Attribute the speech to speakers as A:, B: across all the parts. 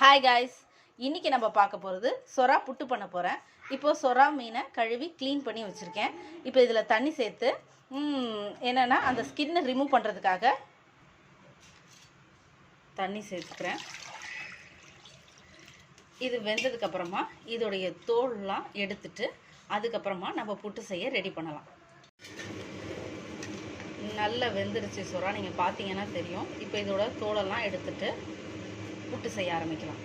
A: Hi guys, இன்றைக்கி நம்ம பார்க்க போகிறது சொரா புட்டு பண்ண போகிறேன். இப்போது சொரா மீனை கழுவி க்ளீன் பண்ணி வச்சுருக்கேன். இப்போ இதில் தண்ணி சேர்த்து என்னென்னா அந்த ஸ்கின்னை ரிமூவ் பண்ணுறதுக்காக தண்ணி சேர்த்துக்கிறேன். இது வெந்ததுக்கப்புறமா இதோடைய தோல்லாம் எடுத்துட்டு அதுக்கப்புறமா நம்ம புட்டு செய்ய ரெடி பண்ணலாம். நல்லா வெந்துருச்சு சொரா, நீங்கள் பார்த்தீங்கன்னா தெரியும். இப்போ இதோட தோலெல்லாம் எடுத்துட்டு புட்டு செய்ய ஆரம்பிக்கலாம்.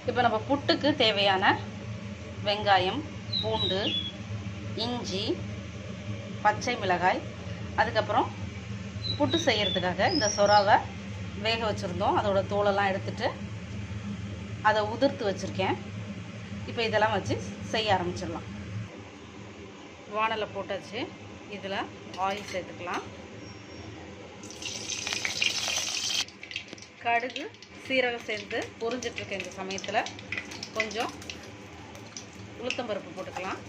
A: இப்போ நம்ம புட்டுக்கு தேவையான வெங்காயம், பூண்டு, இஞ்சி, பச்சை மிளகாய், அதுக்கப்புறம் புட்டு செய்கிறதுக்காக இந்த சொராவை வேக வச்சுருந்தோம். அதோட தோலெல்லாம் எடுத்துட்டு அதை உதிர்த்து வச்சுருக்கேன். இப்போ இதெல்லாம் வச்சு செய்ய ஆரம்பிச்சிடலாம். வானலை போட்டாச்சு. இதில் ஆயில் சேர்த்துக்கலாம். கடுகு, சீரகம் சேர்த்து பொரிஞ்சிட்ருக்க இந்த சமயத்தில் கொஞ்சம் உளுத்தம்பருப்பு போட்டுக்கலாம்.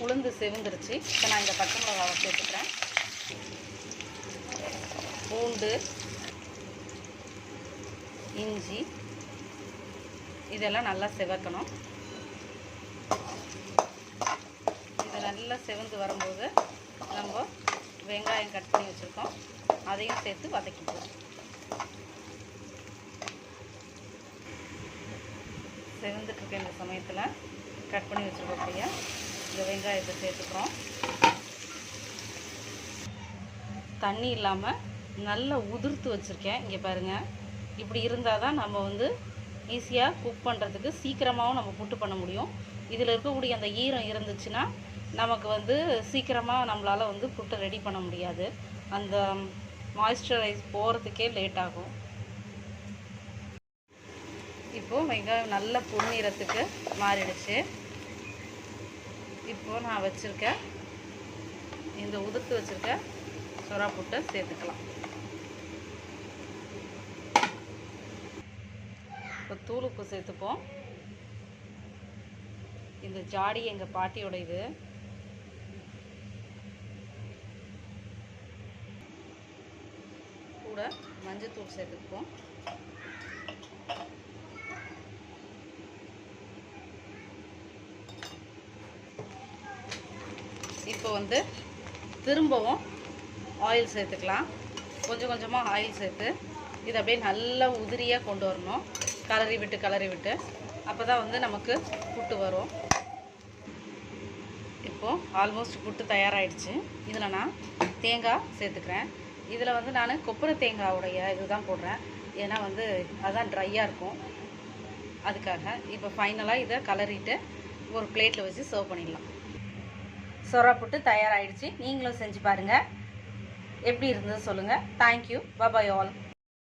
A: உளுந்து செவந்துருச்சு. இப்போ நான் இந்த பச்சை மிளகாவை சேர்த்துக்கிறேன். பூண்டு, இஞ்சி இதெல்லாம் நல்லா செவக்கணும். இது நல்லா செவந்து வரும்போது நம்ம வெங்காயம் கட் பண்ணி வச்சுருக்கோம், அதையும் சேர்த்து வதக்கிப்போம். செவந்துட்டுருக்க இந்த சமயத்தில் கட் பண்ணி வச்சுருக்கக்கூடிய இந்த வெங்காயத்தை சேர்த்துக்கிறோம். தண்ணி இல்லாமல் நல்லா உதிர்த்து வச்சுருக்கேன். இங்கே பாருங்கள், இப்படி இருந்தால் தான் நம்ம ஈஸியாக குக் பண்ணுறதுக்கு சீக்கிரமாகவும் நம்ம புட்டு பண்ண முடியும். இதில் இருக்கக்கூடிய அந்த ஈரம் இருந்துச்சுன்னா நமக்கு சீக்கிரமாக நம்மளால் புட்டை ரெடி பண்ண முடியாது. அந்த மாய்ஸ்சரைஸ் போகிறதுக்கே லேட் ஆகும். இப்போது வெங்காயம் நல்ல பொன்னிறத்துக்கு மாறிடுச்சு. இப்போது நான் வச்சுருக்க இந்த உதிர்த்து வச்சுருக்க சொரா புட்டை சேர்த்துக்கலாம். இப்போ தூள் உப்பு சேர்த்துப்போம். இந்த ஜாடி எங்கள் பாட்டியோட இது. கூட மஞ்சத்தூள் சேர்த்துப்போம். இப்போ திரும்பவும் ஆயில் சேர்த்துக்கலாம். கொஞ்சம் கொஞ்சமாக ஆயில் சேர்த்து இதை அப்படியே நல்லா உதிரியாக கொண்டு வரணும். கலரி விட்டு அப்போ தான் நமக்கு புட்டு வரும். இப்போது ஆல்மோஸ்ட் புட்டு தயாராகிடுச்சு. இதில் நான் தேங்காய் சேர்த்துக்கிறேன். இதில் நான் கொப்பரை தேங்காவுடைய இதுதான் போடுறேன். ஏன்னா அதுதான் ட்ரையாக இருக்கும், அதுக்காக. இப்போ ஃபைனலாக இதை கலரிட்டு ஒரு பிளேட்டில் வச்சு சர்வ் பண்ணிடலாம். சொரா புட்டு தயாராகிடுச்சு. நீங்களும் செஞ்சு பாருங்கள். எப்படி இருந்தது சொல்லுங்கள். தேங்க்யூ. Bye all.